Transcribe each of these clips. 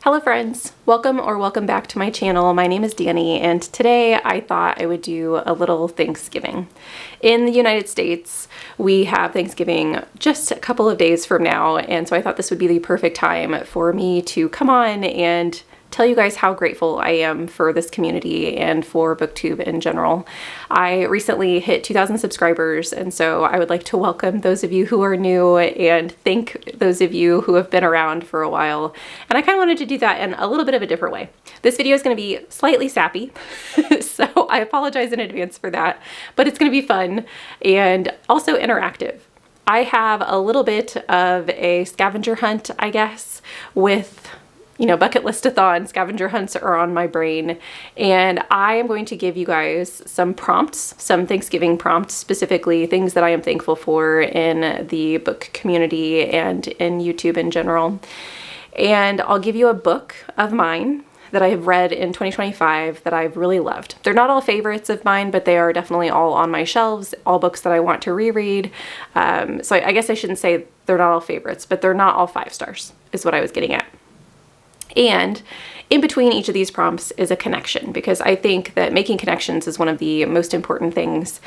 Hello friends, welcome back to my channel. My name is Danny and today I thought I would do a little Thanksgiving. In the United States, we have Thanksgiving just a couple of days from now, and so I thought this would be the perfect time for me to come on and tell you guys how grateful I am for this community and for Booktube in general. I recently hit 2,000 subscribers, and so I would like to welcome those of you who are new and thank those of you who have been around for a while. And I kind of wanted to do that in a little bit of a different way. This video is going to be slightly sappy, so I apologize in advance for that, but it's going to be fun and also interactive. I have a little bit of a scavenger hunt, I guess, with bucket list-a-thon. Scavenger hunts are on my brain, and I am going to give you guys some prompts, some Thanksgiving prompts, specifically things that I am thankful for in the book community and in YouTube in general. And I'll give you a book of mine that I have read in 2025 that I've really loved. They're not all favorites of mine, but they are definitely all on my shelves, all books that I want to reread. So I guess I shouldn't say they're not all favorites, but they're not all 5 stars, is what I was getting at. And in between each of these prompts is a connection, because I think that making connections is one of the most important things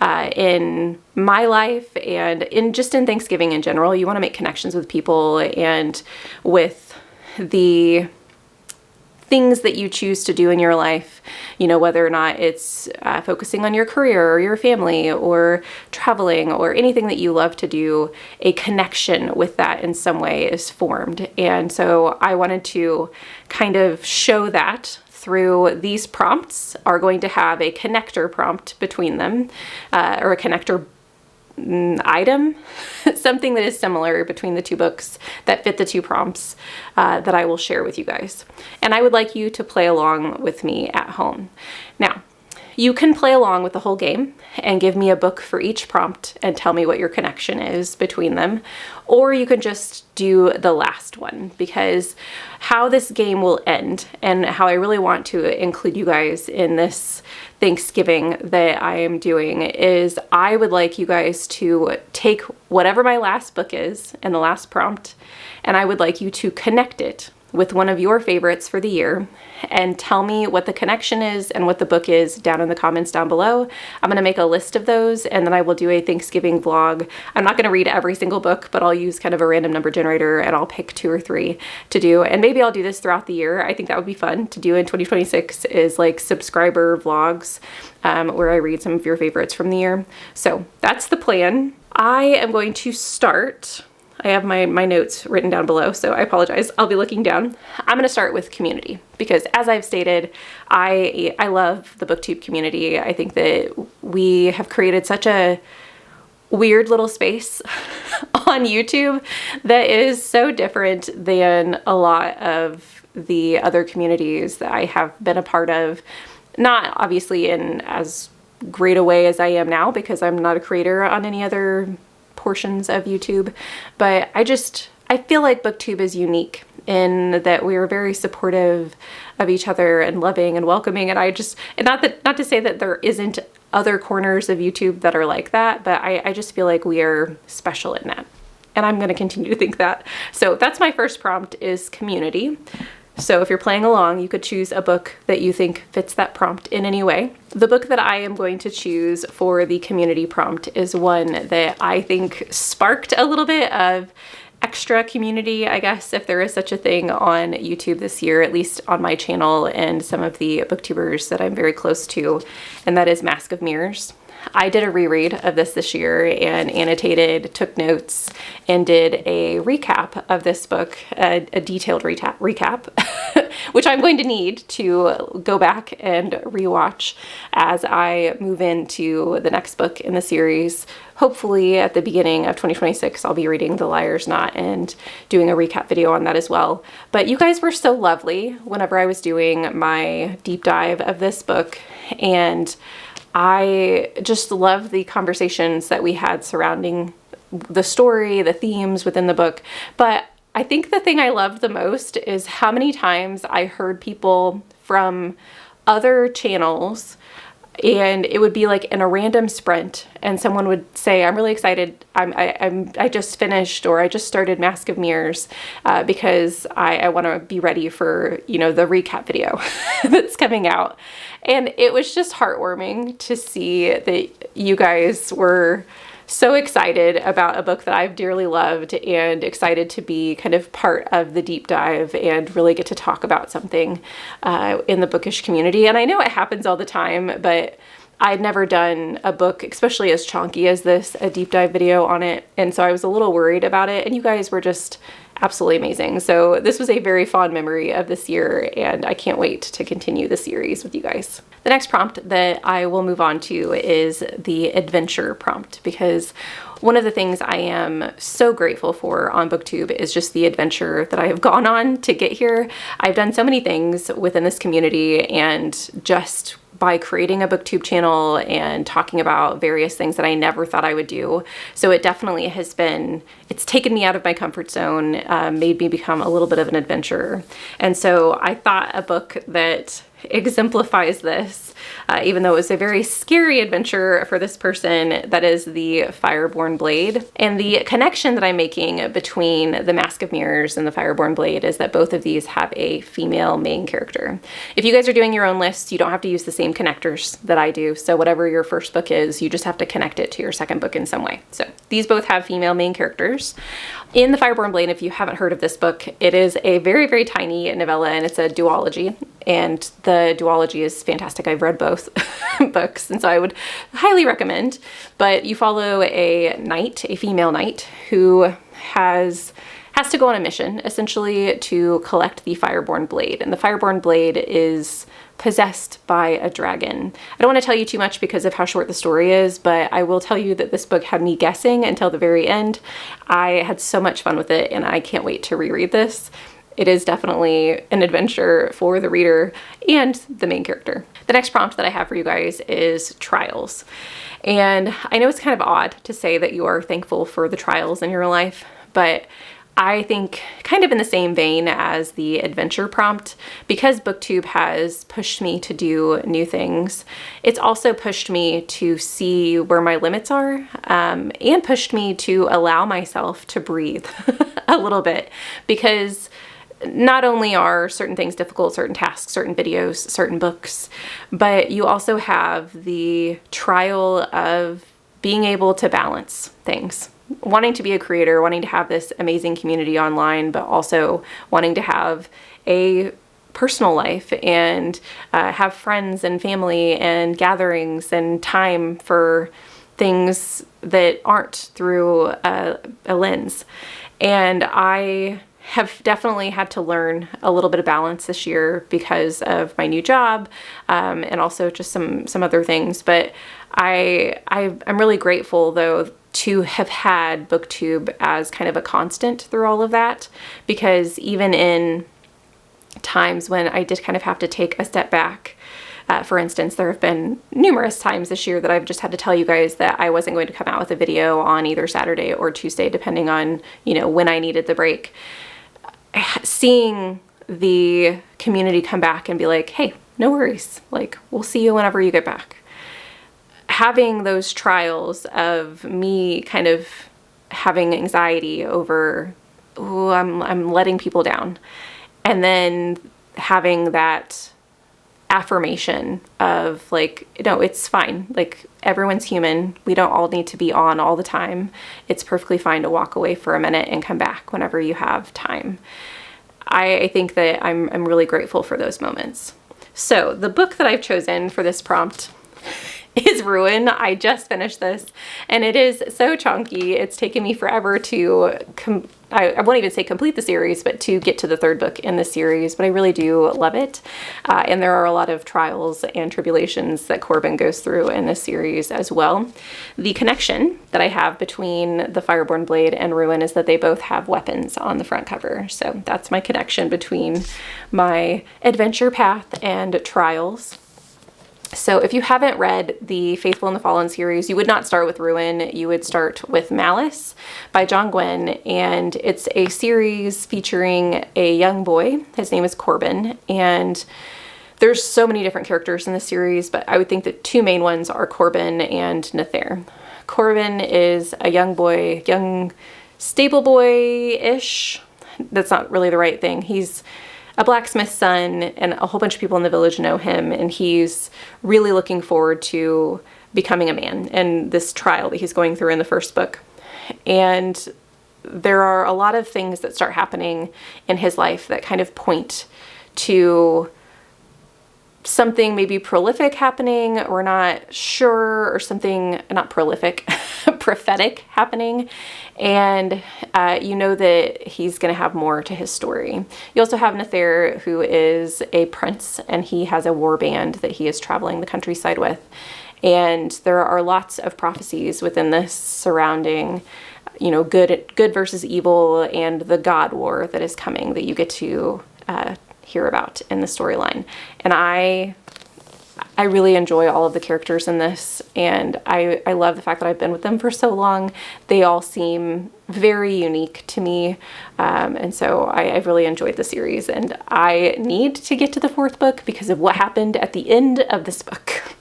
in my life and in Thanksgiving in general. You want to make connections with people and with the things that you choose to do in your life, whether or not it's focusing on your career or your family or traveling or anything that you love to do, a connection with that in some way is formed. And so I wanted to kind of show that through these prompts are going to have a connector prompt between them, or a connector item, something that is similar between the two books that fit the 2 prompts that I will share with you guys. And I would like you to play along with me at home. Now, you can play along with the whole game and give me a book for each prompt and tell me what your connection is between them. Or you can just do the last one, because how this game will end and how I really want to include you guys in this Thanksgiving that I am doing is I would like you guys to take whatever my last book is in the last prompt, and I would like you to connect it with one of your favorites for the year and tell me what the connection is and what the book is down in the comments down below. I'm going to make a list of those, and then I will do a Thanksgiving vlog. I'm not going to read every single book, but I'll use kind of a random number generator and I'll pick 2 or 3 to do. And maybe I'll do this throughout the year. I think that would be fun to do in 2026 is like subscriber vlogs where I read some of your favorites from the year. So that's the plan. I am going to start. I have my notes written down below, so I apologize. I'll be looking down. I'm going to start with community, because as I've stated, I love the Booktube community. I think that we have created such a weird little space on YouTube that is so different than a lot of the other communities that I have been a part of. Not obviously in as great a way as I am now, because I'm not a creator on any other portions of YouTube, but I feel like Booktube is unique in that we are very supportive of each other and loving and welcoming, and not to say that there isn't other corners of YouTube that are like that, but I just feel like we are special in that, and I'm going to continue to think that. So that's my first prompt, is community. So if you're playing along, you could choose a book that you think fits that prompt in any way. The book that I am going to choose for the community prompt is one that I think sparked a little bit of extra community, I guess, if there is such a thing on YouTube this year, at least on my channel and some of the booktubers that I'm very close to, and that is Mask of Mirrors. I did a reread of this year and annotated, took notes, and did a recap of this book, a detailed recap, which I'm going to need to go back and rewatch as I move into the next book in the series. Hopefully at the beginning of 2026, I'll be reading The Liar's Knot and doing a recap video on that as well. But you guys were so lovely whenever I was doing my deep dive of this book, and I just love the conversations that we had surrounding the story, the themes within the book. But I think the thing I loved the most is how many times I heard people from other channels And it would be like in a random sprint, and someone would say, I'm really excited, I just finished, or I just started Mask of Mirrors, because I want to be ready for, you know, the recap video that's coming out. And it was just heartwarming to see that you guys were so excited about a book that I've dearly loved, and excited to be kind of part of the deep dive and really get to talk about something in the bookish community. And I know it happens all the time, but I'd never done a book, especially as chunky as this, a deep dive video on it. And so I was a little worried about it, and you guys were just absolutely amazing. So this was a very fond memory of this year, and I can't wait to continue the series with you guys. The next prompt that I will move on to is the adventure prompt, because one of the things I am so grateful for on Booktube is just the adventure that I have gone on to get here. I've done so many things within this community, and just by creating a Booktube channel and talking about various things that I never thought I would do. So it definitely has been, it's taken me out of my comfort zone, made me become a little bit of an adventurer. And so I thought a book that exemplifies this, even though it was a very scary adventure for this person, that is the Fireborn Blade. And the connection that I'm making between the Mask of Mirrors and the Fireborn Blade is that both of these have a female main character. If you guys are doing your own lists, you don't have to use the same connectors that I do. So whatever your first book is, you just have to connect it to your second book in some way. So these both have female main characters. In the Fireborn Blade, if you haven't heard of this book, it is a very, very tiny novella, and it's a duology. And the duology is fantastic. I've read both books, and so I would highly recommend. But you follow a knight, a female knight, who has to go on a mission, essentially, to collect the Fireborn Blade. And the Fireborn Blade is possessed by a dragon. I don't want to tell you too much because of how short the story is, but I will tell you that this book had me guessing until the very end. I had so much fun with it, and I can't wait to reread this. It is definitely an adventure for the reader and the main character. The next prompt that I have for you guys is trials. And I know it's kind of odd to say that you are thankful for the trials in your life, but I think kind of in the same vein as the adventure prompt, because Booktube has pushed me to do new things, it's also pushed me to see where my limits are, and pushed me to allow myself to breathe a little bit, because not only are certain things difficult, certain tasks, certain videos, certain books, but you also have the trial of being able to balance things. Wanting to be a creator, wanting to have this amazing community online, but also wanting to have a personal life and have friends and family and gatherings and time for things that aren't through a lens. And I have definitely had to learn a little bit of balance this year because of my new job, and also just some other things. But I'm really grateful, though, to have had Booktube as kind of a constant through all of that, because even in times when I did kind of have to take a step back, for instance, there have been numerous times this year that I've just had to tell you guys that I wasn't going to come out with a video on either Saturday or Tuesday, depending on, you know, when I needed the break. Seeing the community come back and be like, hey, no worries, like, we'll see you whenever you get back. Having those trials of me kind of having anxiety over, oh, I'm letting people down. And then having that affirmation of like, no, it's fine. Like, everyone's human. We don't all need to be on all the time. It's perfectly fine to walk away for a minute and come back whenever you have time. I think that I'm really grateful for those moments. So the book that I've chosen for this prompt is Ruin. I just finished this, and it is so chunky. It's taken me forever to, I won't even say complete the series, but to get to the third book in the series, but I really do love it. And there are a lot of trials and tribulations that Corbin goes through in this series as well. The connection that I have between the Fireborn Blade and Ruin is that they both have weapons on the front cover. So that's my connection between my adventure path and trials. So if you haven't read the Faithful and the Fallen series, you would not start with Ruin. You would start with Malice by John Gwynne, and it's a series featuring a young boy. His name is Corbin, and There's so many different characters in the series, but I would think the two main ones are Corbin and Nethair. Corbin is a young boy, young stable boy-ish. That's not really the right thing. He's a blacksmith's son, and a whole bunch of people in the village know him, and he's really looking forward to becoming a man and this trial that he's going through in the first book. And there are a lot of things that start happening in his life that kind of point to something maybe prolific happening, we're not sure, or something, not prolific, prophetic happening. And you know that he's going to have more to his story. You also have Nethair, who is a prince, and he has a war band that he is traveling the countryside with. And there are lots of prophecies within this surrounding, you know, good versus evil, and the God war that is coming that you get to hear about in the storyline. And I really enjoy all of the characters in this, and I love the fact that I've been with them for so long. They all seem very unique to me, and so I've really enjoyed the series, and I need to get to the fourth book because of what happened at the end of this book.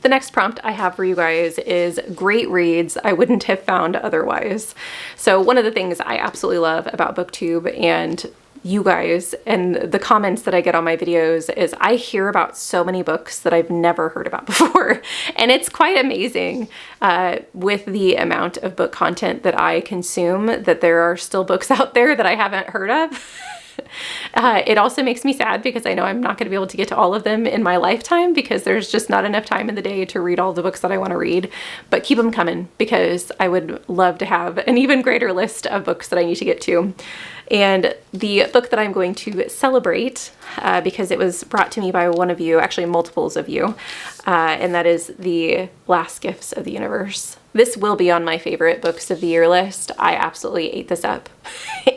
The next prompt I have for you guys is great reads I wouldn't have found otherwise. So one of the things I absolutely love about Booktube and you guys and the comments that I get on my videos is I hear about so many books that I've never heard about before. And it's quite amazing with the amount of book content that I consume, that there are still books out there that I haven't heard of. It also makes me sad because I know I'm not going to be able to get to all of them in my lifetime because there's just not enough time in the day to read all the books that I want to read. But keep them coming because I would love to have an even greater list of books that I need to get to. And the book that I'm going to celebrate, because it was brought to me by one of you, actually multiples of you, and that is The Last Gifts of the Universe. This will be on my favorite books of the year list. I absolutely ate this up.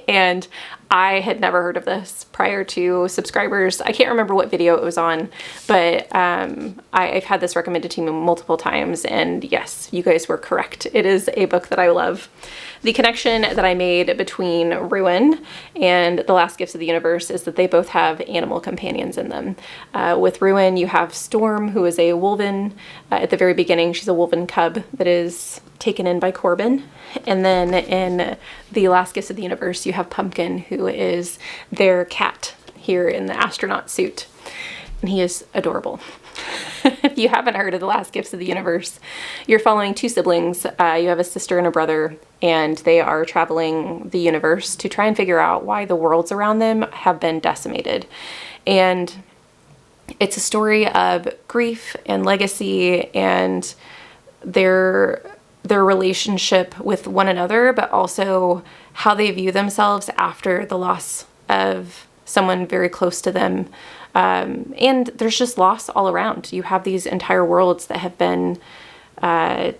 And I had never heard of this prior to subscribers. I can't remember what video it was on, but I've had this recommended to me multiple times, and yes, you guys were correct. It is a book that I love. The connection that I made between Ruin and The Last Gifts of the Universe is that they both have animal companions in them. With Ruin, you have Storm, who is a wolven. At the very beginning, she's a wolven cub that is taken in by Corbin. And then in The Last Gifts of the Universe, you have Pumpkin, who is their cat here in the astronaut suit. And he is adorable. If you haven't heard of The Last Gifts of the Universe, you're following two siblings. You have a sister and a brother, and they are traveling the universe to try and figure out why the worlds around them have been decimated. And it's a story of grief and legacy and their relationship with one another, but also how they view themselves after the loss of someone very close to them. And there's just loss all around. You have these entire worlds that have been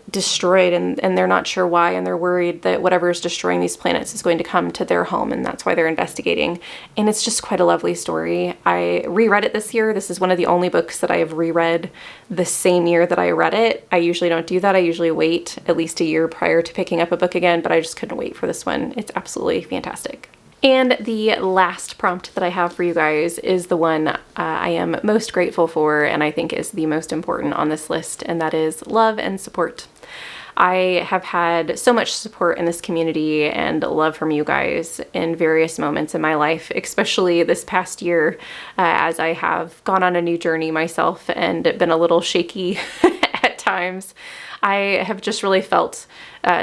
destroyed, and they're not sure why, and they're worried that whatever is destroying these planets is going to come to their home, and that's why they're investigating. And it's just quite a lovely story. I reread it this year. This is one of the only books that I have reread the same year that I read it. I usually don't do that. I usually wait at least a year prior to picking up a book again, but I just couldn't wait for this one. It's absolutely fantastic. And the last prompt that I have for you guys is the one I am most grateful for, and I think is the most important on this list, and that is love and support. I have had so much support in this community and love from you guys in various moments in my life, especially this past year, as I have gone on a new journey myself and been a little shaky at times. I have just really felt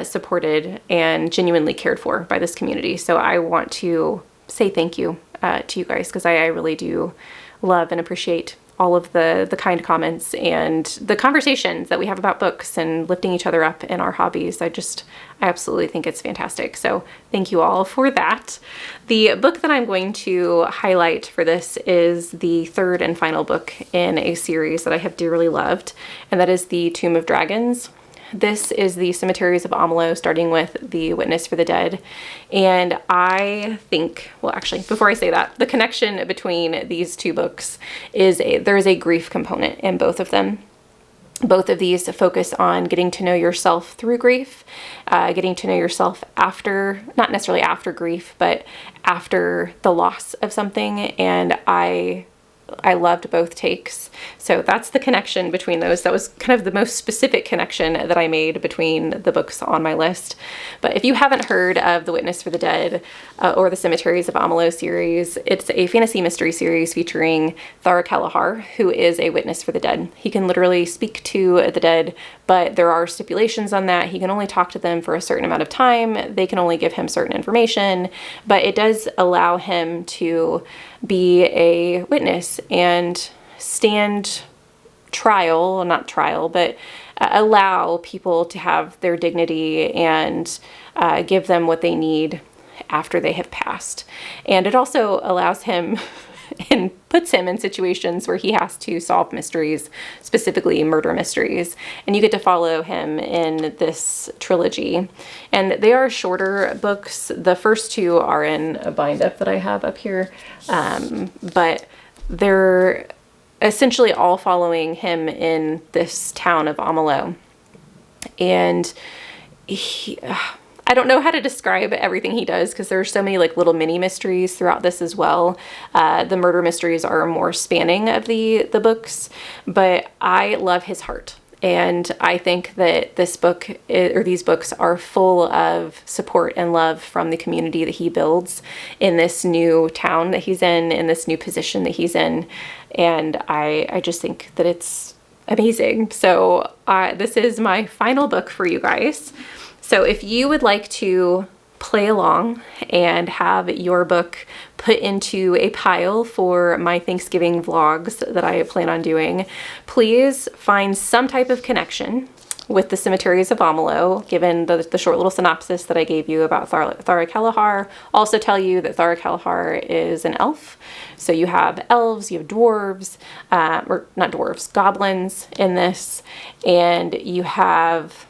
supported and genuinely cared for by this community. So I want to say thank you to you guys, because I really do love and appreciate all of the kind comments and the conversations that we have about books and lifting each other up in our hobbies. I absolutely think it's fantastic. So thank you all for that. The book that I'm going to highlight for this is the third and final book in a series that I have dearly loved, and that is The Tomb of Dragons. This is the Cemeteries of Amalo, starting with The Witness for the Dead. And I think, well, actually, before I say that, the connection between these two books is there is a grief component in both of them. Both of these focus on getting to know yourself through grief, getting to know yourself after, not necessarily after grief, but after the loss of something. And I I loved both takes. So that's the connection between those. That was kind of the most specific connection that I made between the books on my list. But if you haven't heard of The Witness for the Dead or the Cemeteries of Amalur series, it's a fantasy mystery series featuring Thara Kalahar, who is a witness for the dead. He can literally speak to the dead, but there are stipulations on that. He can only talk to them for a certain amount of time. They can only give him certain information, but it does allow him to be a witness and stand trial, not trial, but allow people to have their dignity and give them what they need after they have passed. And it also allows him and puts him in situations where he has to solve mysteries, specifically murder mysteries. And you get to follow him in this trilogy. And they are shorter books. The first two are in a bind-up that I have up here. But they're essentially all following him in this town of Amalur. And I don't know how to describe everything he does because there's so many like little mini mysteries throughout this as well. The murder mysteries are more spanning of the books, but I love his heart. And I think that this book or these books are full of support and love from the community that he builds in this new town that he's in this new position that he's in. And I just think that it's amazing. So this is my final book for you guys. So if you would like to play along and have your book put into a pile for my Thanksgiving vlogs that I plan on doing, please find some type of connection with the Cemeteries of Amalur, given the short little synopsis that I gave you about Thara Kalahar. Also tell you that Thara Kalahar is an elf. So you have elves, you have dwarves, or not dwarves, goblins in this, and you have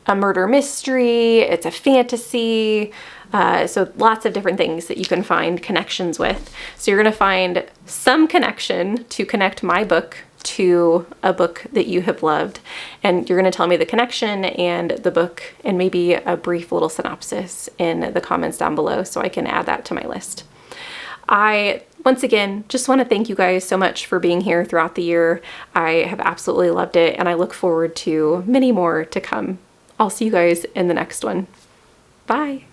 a murder mystery, it's a fantasy, so lots of different things that you can find connections with. So you're going to find some connection to connect my book to a book that you have loved, and you're going to tell me the connection and the book and maybe a brief little synopsis in the comments down below so I can add that to my list. I, once again, just want to thank you guys so much for being here throughout the year. I have absolutely loved it, and I look forward to many more to come. I'll see you guys in the next one. Bye.